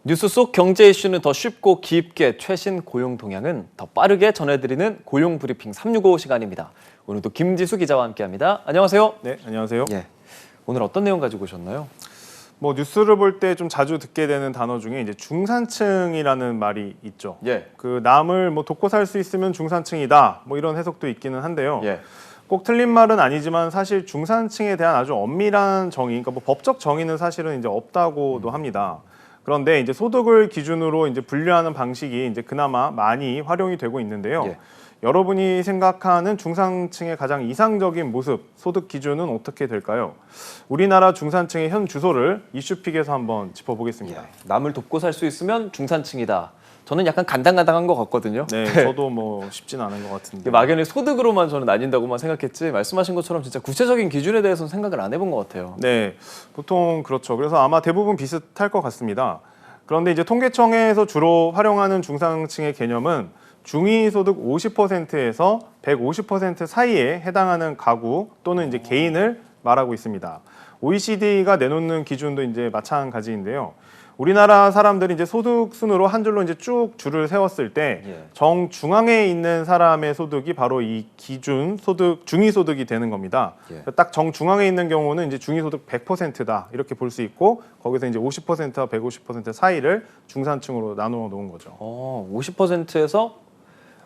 뉴스 속 경제 이슈는 더 쉽고 깊게 최신 고용 동향은 더 빠르게 전해드리는 고용 브리핑 365 시간입니다. 오늘도 김지수 기자와 함께합니다. 안녕하세요. 네, 안녕하세요. 예, 오늘 어떤 내용 가지고 오셨나요? 뭐 뉴스를 볼 때 좀 자주 듣게 되는 단어 중에 이제 중산층이라는 말이 있죠. 예. 그 남을 뭐 돕고 살 수 있으면 중산층이다. 뭐 이런 해석도 있기는 한데요. 예. 꼭 틀린 말은 아니지만 사실 중산층에 대한 아주 엄밀한 정의, 그러니까 뭐 법적 정의는 사실은 이제 없다고도 합니다. 그런데 이제 소득을 기준으로 이제 분류하는 방식이 이제 그나마 많이 활용이 되고 있는데요. 예. 여러분이 생각하는 중산층의 가장 이상적인 모습, 소득 기준은 어떻게 될까요? 우리나라 중산층의 현 주소를 이슈픽에서 한번 짚어보겠습니다. 남을 돕고 살 수 있으면 중산층이다. 저는 약간 간당간당한 것 같거든요. 네, 저도 뭐 쉽진 않은 것 같은데. 막연히 소득으로만 저는 나뉜다고만 생각했지 말씀하신 것처럼 진짜 구체적인 기준에 대해서는 생각을 안 해본 것 같아요. 네, 보통 그렇죠. 그래서 아마 대부분 비슷할 것 같습니다. 그런데 이제 통계청에서 주로 활용하는 중산층의 개념은 중위소득 50%에서 150% 사이에 해당하는 가구 또는 이제 개인을 말하고 있습니다. OECD가 내놓는 기준도 이제 마찬가지인데요. 우리나라 사람들이 이제 소득 순으로 한 줄로 이제 쭉 줄을 세웠을 때 정중앙에 있는 사람의 소득이 바로 이 기준 소득 중위소득이 되는 겁니다. 딱 정중앙에 있는 경우는 이제 중위소득 100%다 이렇게 볼 수 있고 거기서 이제 50%와 150% 사이를 중산층으로 나누어 놓은 거죠. 50%에서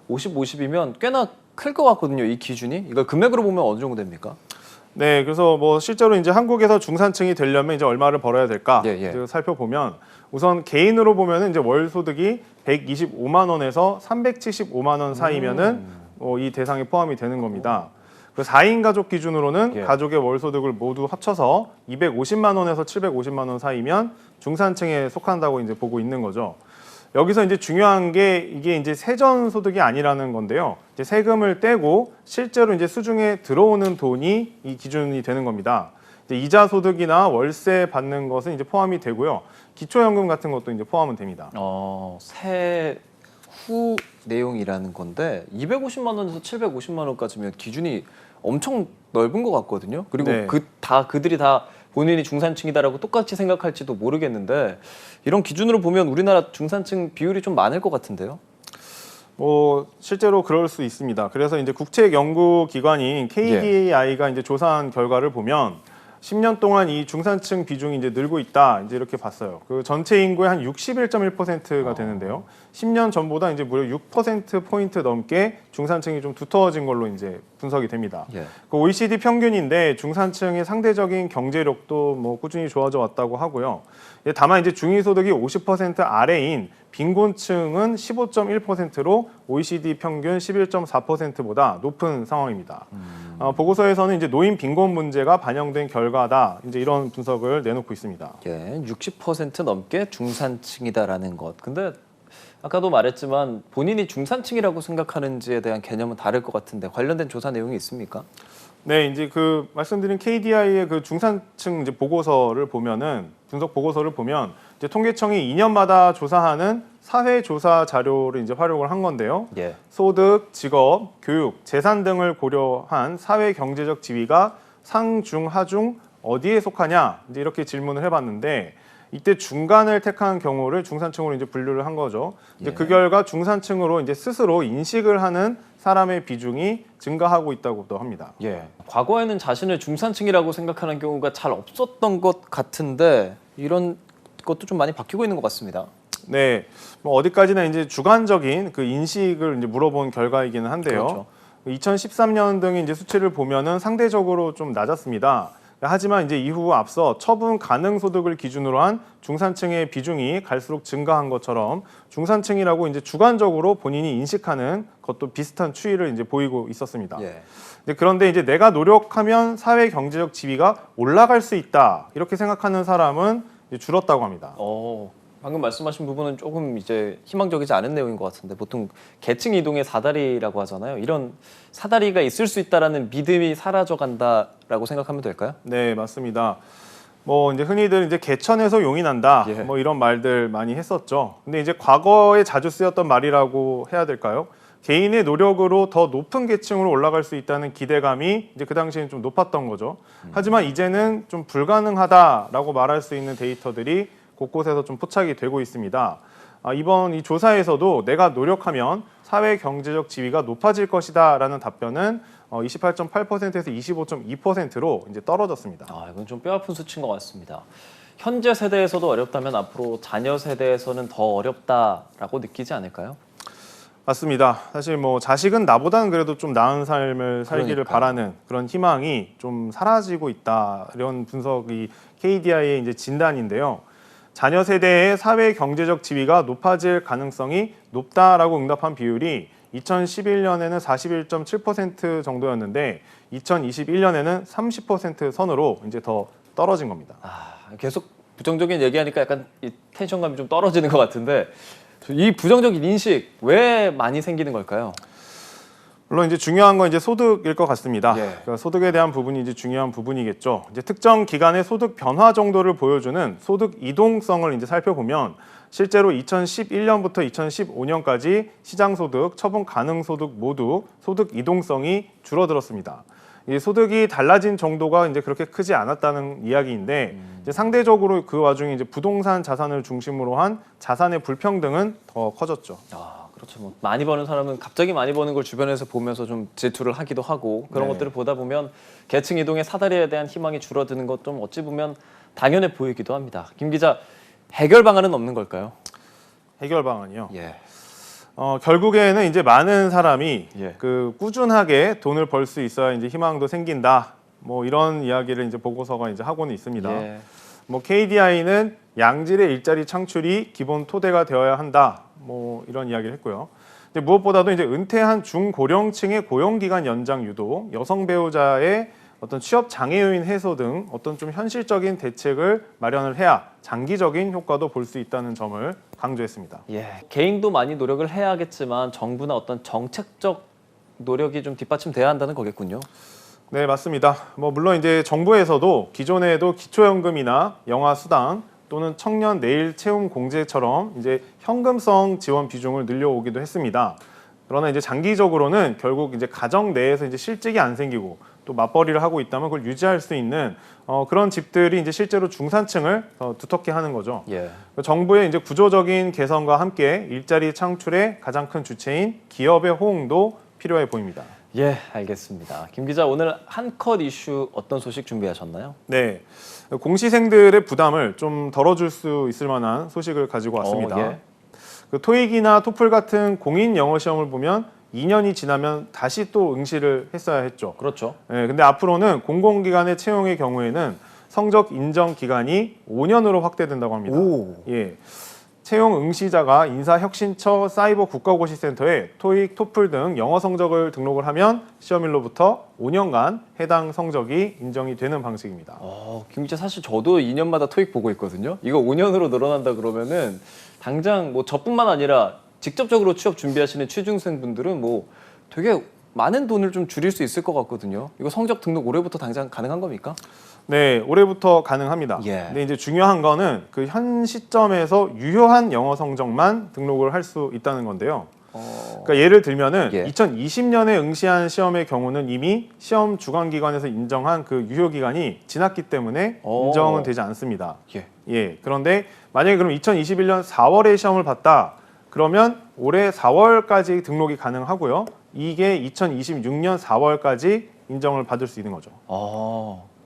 50, 50이면 꽤나 클 것 같거든요. 이 기준이. 이걸 금액으로 보면 어느 정도 됩니까? 네, 그래서 뭐 실제로 이제 한국에서 중산층이 되려면 이제 얼마를 벌어야 될까 이제 살펴보면 우선 개인으로 보면은 이제 월 소득이 125만 원에서 375만 원 사이면은 이 대상에 포함이 되는 겁니다. 그 4인 가족 기준으로는 가족의 월 소득을 모두 합쳐서 250만 원에서 750만 원 사이면 중산층에 속한다고 이제 보고 있는 거죠. 여기서 이제 중요한 게 이게 이제 세전 소득이 아니라는 건데요. 이제 세금을 떼고 실제로 이제 수중에 들어오는 돈이 이 기준이 되는 겁니다. 이제 이자 소득이나 월세 받는 것은 이제 포함이 되고요. 기초연금 같은 것도 이제 포함은 됩니다. 세후 내용이라는 건데 250만 원에서 750만 원까지면 기준이 엄청 넓은 것 같거든요. 그리고 네. 그들이 다 본인이 중산층이다라고 똑같이 생각할지도 모르겠는데 이런 기준으로 보면 우리나라 중산층 비율이 좀 많을 것 같은데요. 뭐 실제로 그럴 수 있습니다. 그래서 이제 국책 연구 기관인 KDI가 이제 조사한 결과를 보면 10년 동안 이 중산층 비중이 이제 늘고 있다. 이제 이렇게 봤어요. 그 전체 인구의 한 61.1%가 되는데요. 10년 전보다 이제 무려 6% 포인트 넘게 중산층이 좀 두터워진 걸로 이제 분석이 됩니다. 그 OECD 평균인데 중산층의 상대적인 경제력도 뭐 꾸준히 좋아져 왔다고 하고요. 다만 이제 중위소득이 50% 아래인 빈곤층은 15.1%로 OECD 평균 11.4%보다 높은 상황입니다. 보고서에서는 이제 노인 빈곤 문제가 반영된 결과다. 이제 이런 분석을 내놓고 있습니다. 60% 넘게 중산층이다라는 것. 근데 아까도 말했지만 본인이 중산층이라고 생각하는지에 대한 개념은 다를 것 같은데 관련된 조사 내용이 있습니까? 네, 이제 그 말씀드린 KDI의 그 중산층 이제 보고서를 보면은 분석 보고서를 보면 이제 통계청이 2년마다 조사하는 사회 조사 자료를 이제 활용을 한 건데요. 소득, 직업, 교육, 재산 등을 고려한 사회 경제적 지위가 상, 중, 하 중 어디에 속하냐 이제 이렇게 질문을 해봤는데 이때 중간을 택한 경우를 중산층으로 이제 분류를 한 거죠. 이제 그 결과 중산층으로 이제 스스로 인식을 하는 사람의 비중이 증가하고 있다고도 합니다. 과거에는 자신을 중산층이라고 생각하는 경우가 잘 없었던 것 같은데 이런 것도 좀 많이 바뀌고 있는 것 같습니다. 네, 뭐 어디까지나 이제 주관적인 그 인식을 이제 물어본 결과이기는 한데요. 2013년 등의 이제 수치를 보면은 상대적으로 좀 낮았습니다. 하지만 이제 이후 앞서 처분 가능 소득을 기준으로 한 중산층의 비중이 갈수록 증가한 것처럼 중산층이라고 이제 주관적으로 본인이 인식하는 것도 비슷한 추이를 이제 보이고 있었습니다. 그런데 이제 내가 노력하면 사회 경제적 지위가 올라갈 수 있다 이렇게 생각하는 사람은 이제 줄었다고 합니다. 방금 말씀하신 부분은 조금 이제 희망적이지 않은 내용인 것 같은데 보통 계층 이동의 사다리라고 하잖아요. 이런 사다리가 있을 수 있다라는 믿음이 사라져간다라고 생각하면 될까요? 네, 맞습니다. 뭐 이제 흔히들 이제 개천에서 용이 난다 뭐 이런 말들 많이 했었죠. 근데 이제 과거에 자주 쓰였던 말이라고 해야 될까요? 개인의 노력으로 더 높은 계층으로 올라갈 수 있다는 기대감이 이제 그 당시에는 좀 높았던 거죠. 하지만 이제는 좀 불가능하다라고 말할 수 있는 데이터들이 곳곳에서 좀 포착이 되고 있습니다. 이번 이 조사에서도 내가 노력하면 사회 경제적 지위가 높아질 것이다라는 답변은 28.8%에서 25.2%로 이제 떨어졌습니다. 이건 좀 뼈아픈 수치인 것 같습니다. 현재 세대에서도 어렵다면 앞으로 자녀 세대에서는 더 어렵다라고 느끼지 않을까요? 맞습니다. 사실 뭐 자식은 나보다는 그래도 좀 나은 삶을 살기를 그러니까요. 바라는 그런 희망이 좀 사라지고 있다. 이런 분석이 KDI의 이제 진단인데요. 자녀 세대의 사회 경제적 지위가 높아질 가능성이 높다라고 응답한 비율이 2011년에는 41.7% 정도였는데 2021년에는 30% 선으로 이제 더 떨어진 겁니다. 계속 부정적인 얘기하니까 약간 이 텐션감이 좀 떨어지는 것 같은데 이 부정적인 인식 왜 많이 생기는 걸까요? 물론 이제 중요한 건 이제 소득일 것 같습니다. 예. 그러니까 소득에 대한 부분이 이제 중요한 부분이겠죠. 이제 특정 기간의 소득 변화 정도를 보여주는 소득 이동성을 이제 살펴보면 실제로 2011년부터 2015년까지 시장 소득, 처분 가능 소득 모두 소득 이동성이 줄어들었습니다. 이 소득이 달라진 정도가 이제 그렇게 크지 않았다는 이야기인데 이제 상대적으로 그 와중에 이제 부동산 자산을 중심으로 한 자산의 불평등은 더 커졌죠. 그렇죠. 뭐 많이 버는 사람은 갑자기 많이 버는 걸 주변에서 보면서 좀 질투를 하기도 하고 그런 네. 것들을 보다 보면 계층 이동의 사다리에 대한 희망이 줄어드는 것 좀 어찌 보면 당연해 보이기도 합니다. 김 기자, 해결 방안은 없는 걸까요? 해결 방안이요. 예. 결국에는 이제 많은 사람이 예. 그 꾸준하게 돈을 벌 수 있어야 이제 희망도 생긴다. 뭐 이런 이야기를 이제 보고서가 이제 하고는 있습니다. 예. 뭐 KDI는 양질의 일자리 창출이 기본 토대가 되어야 한다. 뭐 이런 이야기를 했고요. 이제 무엇보다도 이제 은퇴한 중고령층의 고용 기간 연장 유도, 여성 배우자의 어떤 취업 장애 요인 해소 등 어떤 좀 현실적인 대책을 마련을 해야 장기적인 효과도 볼 수 있다는 점을 강조했습니다. 예. 개인도 많이 노력을 해야겠지만 정부나 어떤 정책적 노력이 좀 뒷받침돼야 한다는 거겠군요. 네, 맞습니다. 뭐 물론 이제 정부에서도 기존에도 기초연금이나 영아수당 또는 청년 내일 채움 공제처럼 이제 현금성 지원 비중을 늘려오기도 했습니다. 그러나 이제 장기적으로는 결국 이제 가정 내에서 이제 실직이 안 생기고 또 맞벌이를 하고 있다면 그걸 유지할 수 있는 그런 집들이 이제 실제로 중산층을 더 두텁게 하는 거죠. 예. 정부의 이제 구조적인 개선과 함께 일자리 창출의 가장 큰 주체인 기업의 호응도 필요해 보입니다. 예, 알겠습니다. 김 기자, 오늘 한 컷 이슈 어떤 소식 준비하셨나요? 네, 공시생들의 부담을 좀 덜어줄 수 있을 만한 소식을 가지고 왔습니다. 예. 그 토익이나 토플 같은 공인 영어 시험을 보면 2년이 지나면 다시 또 응시를 했어야 했죠. 그렇죠. 네, 근데 앞으로는 공공기관의 채용의 경우에는 성적 인정 기간이 5년으로 확대된다고 합니다. 예. 채용 응시자가 인사혁신처 사이버 국가고시센터에 토익, 토플 등 영어 성적을 등록을 하면 시험일로부터 5년간 해당 성적이 인정이 되는 방식입니다. 김 기자, 사실 저도 2년마다 토익 보고 있거든요. 이거 5년으로 늘어난다 그러면은 당장 뭐 저뿐만 아니라 직접적으로 취업 준비하시는 취준생분들은 뭐 되게 많은 돈을 좀 줄일 수 있을 것 같거든요. 이거 성적 등록 올해부터 당장 가능한 겁니까? 네, 올해부터 가능합니다. 예. 근데 이제 중요한 거는 그 현 시점에서 유효한 영어 성적만 등록을 할 수 있다는 건데요. 그러니까 예를 들면은 예. 2020년에 응시한 시험의 경우는 이미 시험 주관기관에서 인정한 그 유효 기간이 지났기 때문에 인정은 되지 않습니다. 예. 그런데 만약에 그럼 2021년 4월에 시험을 봤다. 그러면 올해 4월까지 등록이 가능하고요. 이게 2026년 4월까지 인정을 받을 수 있는 거죠.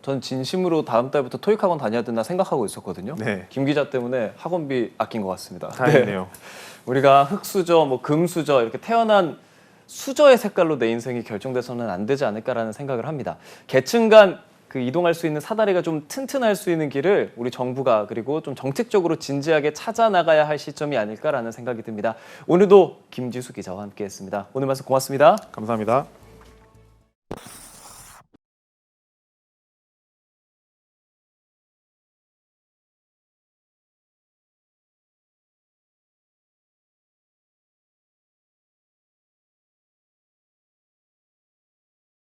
전 진심으로 다음 달부터 토익 학원 다녀야 된다 생각하고 있었거든요. 네. 김 기자 때문에 학원비 아낀 것 같습니다. 다행이네요. 네. 우리가 흙수저, 뭐 금수저 이렇게 태어난 수저의 색깔로 내 인생이 결정돼서는 안 되지 않을까라는 생각을 합니다. 계층 간 그 이동할 수 있는 사다리가 좀 튼튼할 수 있는 길을 우리 정부가 그리고 좀 정책적으로 진지하게 찾아 나가야 할 시점이 아닐까라는 생각이 듭니다. 오늘도 김지수 기자와 함께했습니다. 오늘 말씀 고맙습니다. 감사합니다.